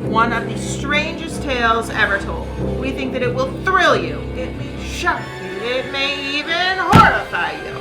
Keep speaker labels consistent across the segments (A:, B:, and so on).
A: one of the strangest tales ever told. We think that it will thrill you, it may shock you, it may even horrify you.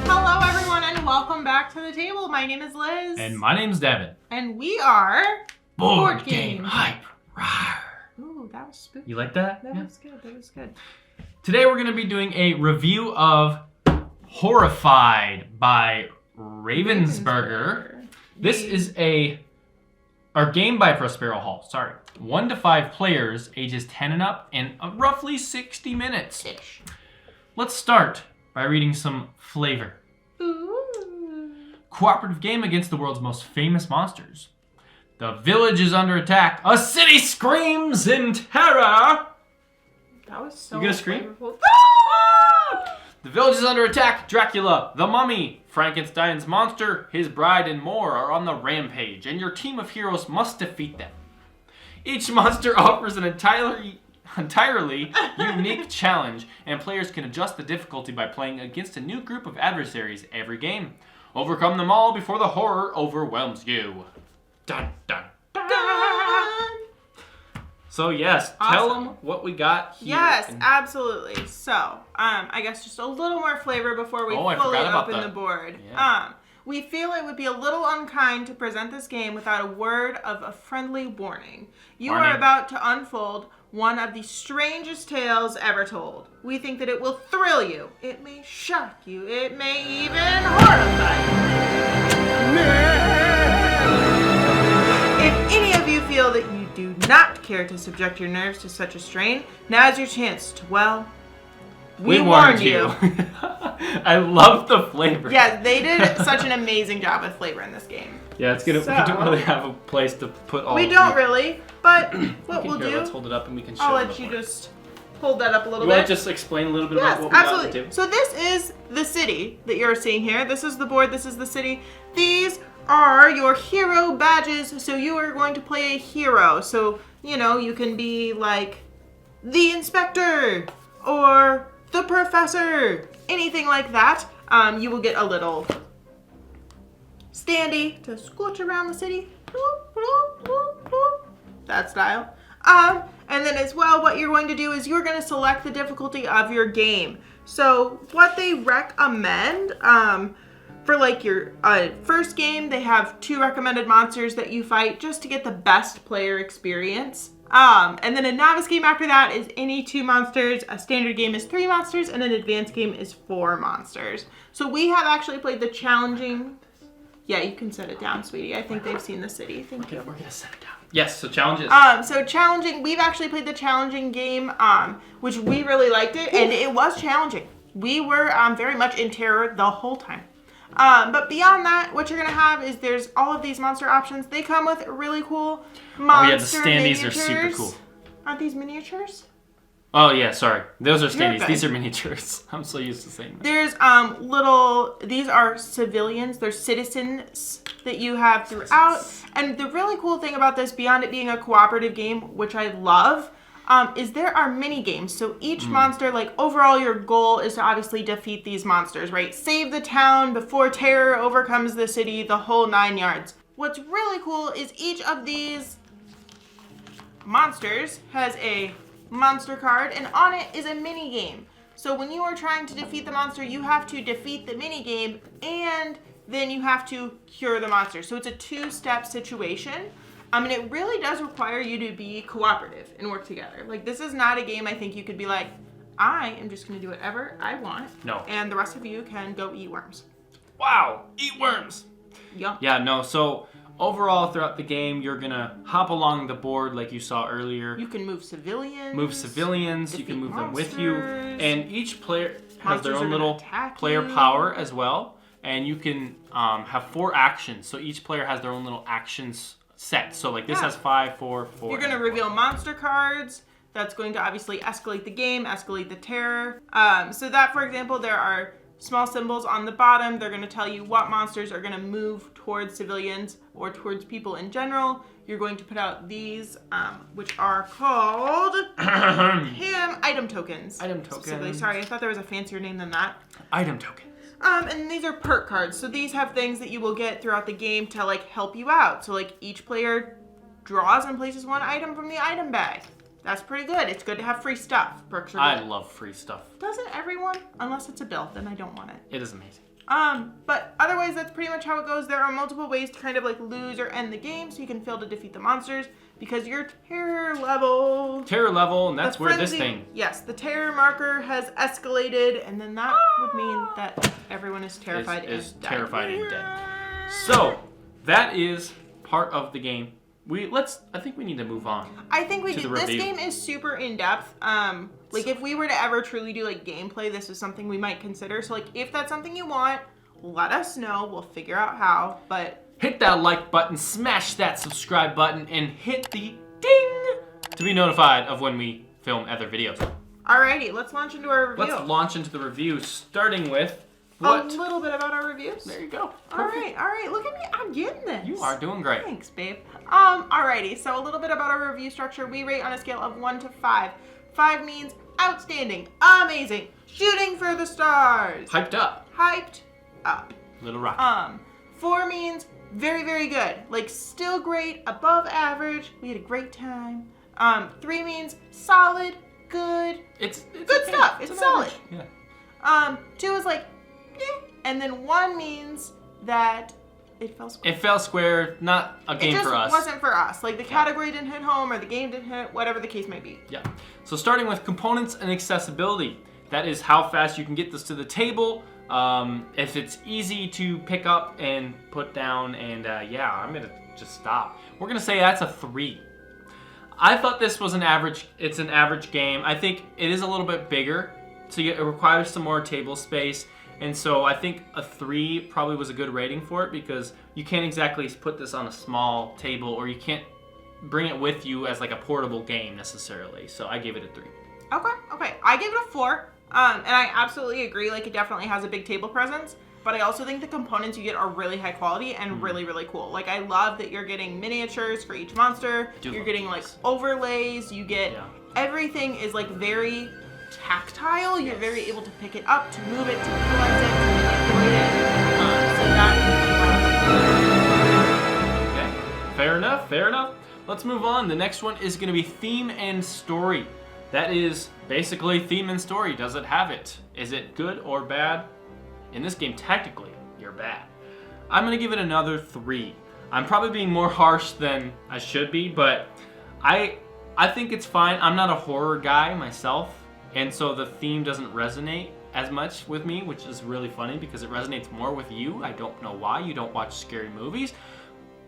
A: Hello everyone and welcome back to the table. My name is Liz.
B: And my name's Devin.
A: And we are
B: BoardGameHype.
A: Ooh, that was spooky.
B: You like that?
A: That was good, that was good.
B: Today we're going to be doing a review of Horrified by Ravensburger. This is our game by Prevail Hall. 1 to 5 players, ages 10 and up, in roughly 60 minutes.
A: Ish.
B: Let's start by reading some flavor.
A: Ooh.
B: Cooperative game against the world's most famous monsters. The village is under attack. A city screams in terror.
A: That was so
B: You gonna scream?
A: flavorful.
B: The village is under attack. Dracula, the mummy, Frankenstein's monster, his bride, and more are on the rampage, and your team of heroes must defeat them. Each monster offers an entirely unique challenge, and players can adjust the difficulty by playing against a new group of adversaries every game. Overcome them all before the horror overwhelms you. Dun, dun, dun. So yes,
A: Awesome.
B: Tell them what we got here.
A: Yes, absolutely. So, I guess just a little more flavor before we fully open the board.
B: Yeah.
A: We feel it would be a little unkind to present this game without a word of a friendly warning. You are about to unfold one of the strangest tales ever told. We think that it will thrill you. It may shock you. It may even horrify you. If any of you feel that you do not care to subject your nerves to such a strain, now's your chance to, well, we warned you.
B: I love the flavor.
A: Yeah, they did such an amazing job with flavor in this game.
B: Yeah, it's good.
A: So,
B: we don't really have a place to put all.
A: We don't really, but what we'll do,
B: Let's hold it up and we can show.
A: I'll let you just hold that up a little bit.
B: You want to just explain a little bit about what we got to do?
A: So this is the city that you're seeing here. This is the board. This is the city. These are your hero badges. So you are going to play a hero. So, you know, you can be like the inspector or the professor, anything like that. You will get a little standee to scorch around the city. That style. And then as well, what you're going to do is you're going to select the difficulty of your game. So what they recommend for like your first game, they have 2 recommended monsters that you fight just to get the best player experience. And then a novice game after that is any 2 monsters. A standard game is 3 monsters, and an advanced game is 4 monsters. So we have actually played the challenging. Yeah, you can set it down, sweetie. I think they've seen the city. Thank you.
B: We're gonna set it down. Yes. So challenges.
A: So challenging. We've actually played the challenging game, which we really liked it, and it was challenging. We were very much in terror the whole time. But beyond that, what you're gonna have is there's all of these monster options. They come with really cool monster
B: miniatures.
A: The standees
B: are super cool.
A: Aren't these miniatures?
B: Oh yeah, sorry. Those are standees.
A: good.
B: These are miniatures. I'm so used to saying that.
A: There's these are civilians. They're citizens that you have throughout. And the really cool thing about this, beyond it being a cooperative game, which I love, is there are mini games. So each monster, like overall your goal is to obviously defeat these monsters, right? Save the town before terror overcomes the city, the whole 9 yards. What's really cool is each of these monsters has a monster card, and on it is a mini game. So when you are trying to defeat the monster, you have to defeat the mini game, and then you have to cure the monster. So it's a 2-step situation. And it really does require you to be cooperative and work together. Like, this is not a game I think you could be like, I am just going to do whatever I want.
B: No.
A: And the rest of you can go eat worms.
B: Wow, eat worms.
A: Yum.
B: Yeah, no. So overall, throughout the game, you're gonna hop along the board like you saw earlier.
A: You can move civilians.
B: You can move them with you, and each player has
A: Monsters
B: their
A: are
B: own
A: gonna
B: little
A: attack
B: player
A: you.
B: power as well. And you can have 4 actions. So each player has their own little actions set. So like this has 5, 4, 4.
A: You're going to reveal monster cards. That's going to obviously escalate the game, escalate the terror. So that, for example, there are small symbols on the bottom. They're going to tell you what monsters are going to move towards civilians or towards people in general. You're going to put out these, which are called item tokens.
B: Item tokens.
A: Sorry, I thought there was a fancier name than that.
B: Item tokens.
A: And these are perk cards. So these have things that you will get throughout the game to like help you out. So like each player draws and places one item from the item bag. That's pretty good. It's good to have free stuff. Perks are good.
B: I love free stuff.
A: Doesn't everyone? Unless it's a bill, then I don't want it.
B: It is amazing.
A: But otherwise, that's pretty much how it goes. There are multiple ways to kind of like lose or end the game, so you can fail to defeat the monsters because your terror level.
B: Terror level, and that's where this thing.
A: Yes, the terror marker has escalated, and then that would mean that everyone is terrified
B: is
A: and
B: terrified and dead. So that is part of the game. I think we need to move on.
A: I think we
B: to
A: do.
B: the
A: This
B: review.
A: game is super in depth. Like if we were to ever truly do like gameplay, this is something we might consider. So like if that's something you want, let us know. We'll figure out how. But
B: hit that like button, smash that subscribe button, and hit the ding to be notified of when we film other videos.
A: Alrighty, let's launch into our review.
B: Let's launch into the review, starting with
A: a little bit about our reviews.
B: There you go.
A: All right. Look at me. I'm getting this.
B: You are doing great.
A: Thanks, babe. Alrighty. So a little bit about our review structure. We rate on a scale of 1 to 5. 5 means outstanding, amazing, shooting for the stars.
B: Hyped up.
A: Hyped up.
B: Little rock.
A: 4 means very, very good. Like still great, above average. We had a great time. 3 means solid, good.
B: It's
A: good
B: okay.
A: stuff. It's solid.
B: Average. Yeah.
A: 2 is like, and then 1 means that it fell square.
B: It fell square, not a game for us.
A: It just wasn't for us. Like the category didn't hit home or the game didn't hit, whatever the case may be.
B: Yeah. So starting with components and accessibility. That is how fast you can get this to the table. If it's easy to pick up and put down, and I'm gonna just stop. We're gonna say that's a 3. I thought this was an average. It's an average game. I think it is a little bit bigger, so it requires some more table space. And so I think a 3 probably was a good rating for it because you can't exactly put this on a small table or you can't bring it with you as like a portable game necessarily. So I gave it a 3.
A: Okay. I gave it a 4. And I absolutely agree. Like it definitely has a big table presence. But I also think the components you get are really high quality and really, really cool. Like I love that you're getting miniatures for each monster. You're getting like overlays. You get everything is like very tactile. You're very able to pick it up, to move it, to utilize it, to manipulate it. So that.
B: Okay, fair enough. Let's move on. The next one is going to be theme and story. That is basically theme and story. Does it have it? Is it good or bad? In this game, technically, you're bad. I'm going to give it another 3. I'm probably being more harsh than I should be, but I think it's fine. I'm not a horror guy myself. And so the theme doesn't resonate as much with me, which is really funny because it resonates more with you. I don't know why. You don't watch scary movies.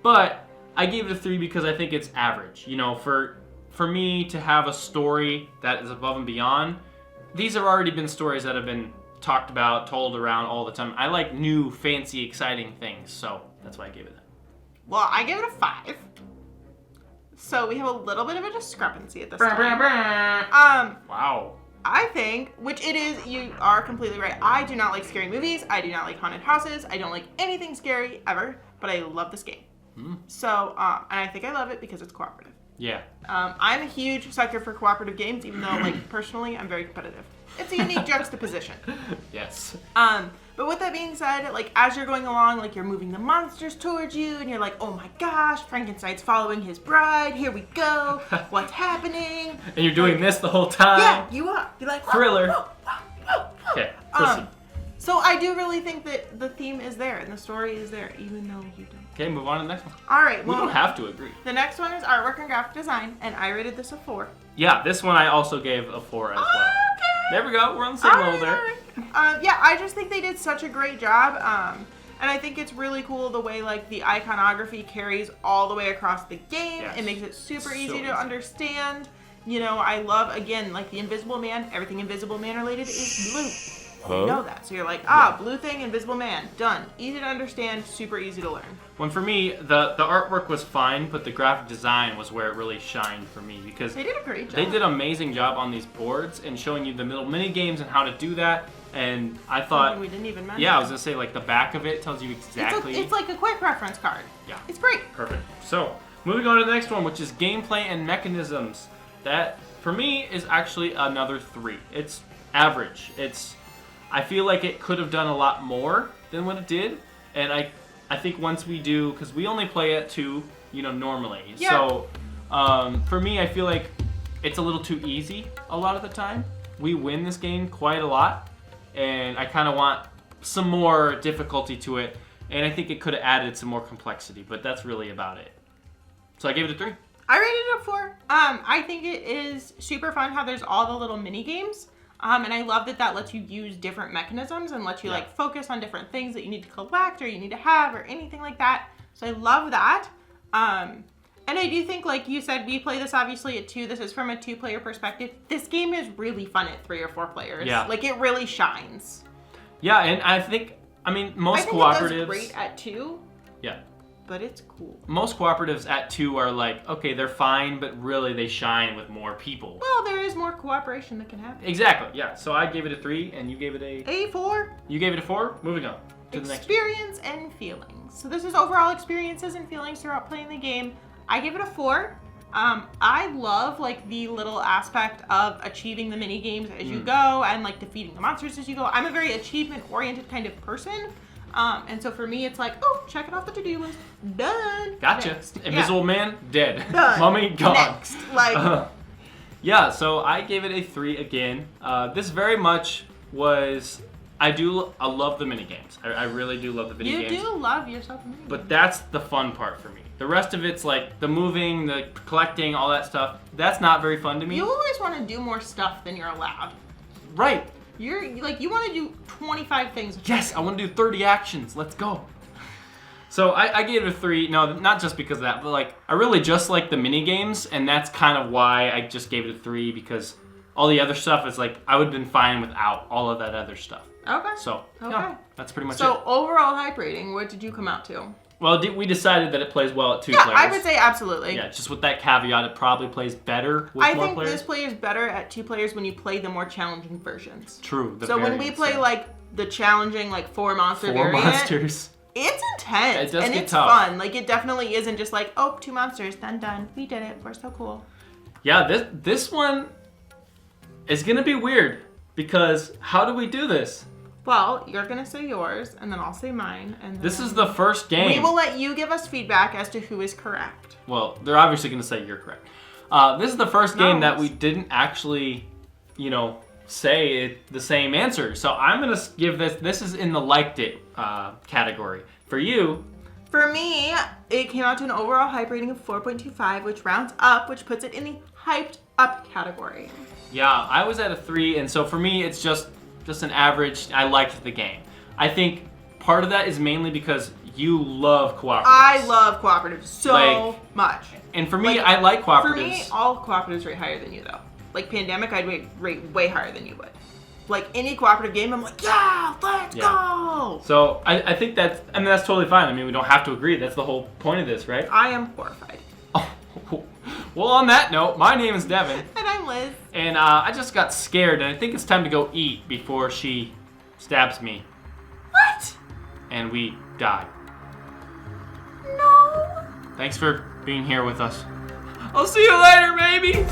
B: But I gave it a 3 because I think it's average. You know, for me to have a story that is above and beyond, these have already been stories that have been talked about, told around all the time. I like new, fancy, exciting things. So that's why I gave it that.
A: Well, I gave it a 5. So we have a little bit of a discrepancy at this time.
B: Wow.
A: I think, which it is, you are completely right. I do not like scary movies. I do not like haunted houses. I don't like anything scary ever, but I love this game. So, and I think I love it because it's cooperative.
B: Yeah.
A: I'm a huge sucker for cooperative games, even though, like, personally, I'm very competitive. It's a unique juxtaposition.
B: Yes.
A: But with that being said, like, as you're going along, like, you're moving the monsters towards you, and you're like, oh my gosh, Frankenstein's following his bride, here we go, what's happening?
B: And you're doing this the whole time?
A: Yeah, you are. You're like, whoa,
B: Thriller.
A: whoa, whoa, whoa, whoa.
B: Okay, proceed.
A: So I do really think that the theme is there, and the story is there, even though you don't.
B: Okay, move on to the next one.
A: All right,
B: We
A: well,
B: don't have to agree.
A: the next one is artwork and graphic design, and I rated this a 4.
B: Yeah, this one I also gave a 4 as well.
A: Okay.
B: There we go. We're on the same level there.
A: Yeah, I just think they did such a great job. And I think it's really cool the way like the iconography carries all the way across the game.
B: Yes.
A: It makes it super
B: So
A: easy
B: easy.
A: to understand. You know, I love, again, like the Invisible Man. Everything Invisible Man related is blue. You know that. So you're like, blue thing, Invisible Man. Done. Easy to understand, super easy to learn.
B: When for me, the artwork was fine, but the graphic design was where it really shined for me because
A: They did a great job.
B: they did an amazing job on these boards and showing you the little mini games and how to do that. And I thought,
A: Something we didn't even mention.
B: yeah, I was gonna say like the back of it tells you exactly.
A: It's like a quick reference card.
B: Yeah.
A: It's great.
B: Perfect. So, moving on to the next one, which is gameplay and mechanisms. That, for me, is actually another 3. It's average. It's I feel like it could have done a lot more than what it did. And I think once we do, because we only play at 2, normally.
A: Yeah.
B: So for me, I feel like it's a little too easy a lot of the time. We win this game quite a lot, and I kind of want some more difficulty to it. And I think it could have added some more complexity, but that's really about it. So I gave it a 3.
A: I rated it a 4. I think it is super fun how there's all the little mini games. And I love that lets you use different mechanisms and lets you like focus on different things that you need to collect or you need to have or anything like that. So I love that. And I do think, like you said, we play this obviously at 2. This is from a 2-player perspective. This game is really fun at 3 or 4 players.
B: Yeah.
A: Like, it really shines.
B: Yeah, and I think, most cooperatives...
A: I think it does great at 2.
B: Yeah.
A: But it's cool.
B: Most cooperatives at 2 are like, okay, they're fine, but really they shine with more people.
A: Well, there is more cooperation that can happen.
B: Exactly, yeah. So I gave it a 3, and you gave it a
A: 4.
B: You gave it a 4? Moving on to the next one.
A: Experience and feelings. So this is overall experiences and feelings throughout playing the game. I give it a 4. I love like the little aspect of achieving the mini games as you go and like defeating the monsters as you go. I'm a very achievement oriented kind of person. And so for me, it's like, oh, check it off the to-do list. Done.
B: Gotcha.
A: Next.
B: Invisible Man, dead.
A: Done.
B: Mummy, gone.
A: Next. Like,
B: yeah, so I gave it a 3 again. This very much was... I love the mini games. I really do love the mini games.
A: You do love yourself a mini
B: But that's the fun part for me. The rest of it's like the moving, the collecting, all that stuff. That's not very fun to me.
A: You always want to do more stuff than you're allowed.
B: Right.
A: You're like, you want to do 25 things.
B: Yes, I want to do 30 actions. Let's go. So I gave it a 3. No, not just because of that, but like I really just like the mini games, and that's kind of why I just gave it a 3, because all the other stuff is like I would have been fine without all of that other stuff.
A: Okay.
B: So yeah, that's pretty much it.
A: So overall hype rating, what did you come out to?
B: Well, we decided that it plays well at 2
A: yeah,
B: players.
A: I would say absolutely.
B: Yeah, just with that caveat, it probably plays better with more players.
A: I think this plays better at 2 players when you play the more challenging versions.
B: True.
A: So when we play like the challenging like 4 monster
B: 4
A: variant,
B: monsters.
A: It's intense.
B: It does
A: and
B: get
A: it's
B: tough.
A: fun. Like it definitely isn't just like, oh, 2 monsters, done. We did it. We're so cool.
B: Yeah, this one is gonna be weird, because how do we do this?
A: Well, you're gonna say yours, and then I'll say mine, and then
B: This is the first game.
A: we will let you give us feedback as to who is correct.
B: Well, they're obviously gonna say you're correct. This is the first game that we didn't actually, say the same answer. So I'm gonna give this is in the liked it category. For you,
A: For me, it came out to an overall hype rating of 4.25, which rounds up, which puts it in the hyped up category.
B: yeah, I was at a 3, and so for me, it's just an average. I liked the game. I think part of that is mainly because you love cooperatives.
A: I love cooperatives so much.
B: And for me, I like cooperatives.
A: For me, all cooperatives rate higher than you, though. Like Pandemic, I'd rate way higher than you would. Like any cooperative game, I'm like, yeah, let's go.
B: So I think that's totally fine. I mean, we don't have to agree. That's the whole point of this, right?
A: I am horrified.
B: Oh, well, on that note, my name is Devin.
A: And I'm Liz.
B: And I just got scared, and I think it's time to go eat before she stabs me.
A: What?
B: And we die.
A: No.
B: Thanks for being here with us. I'll see you later, baby!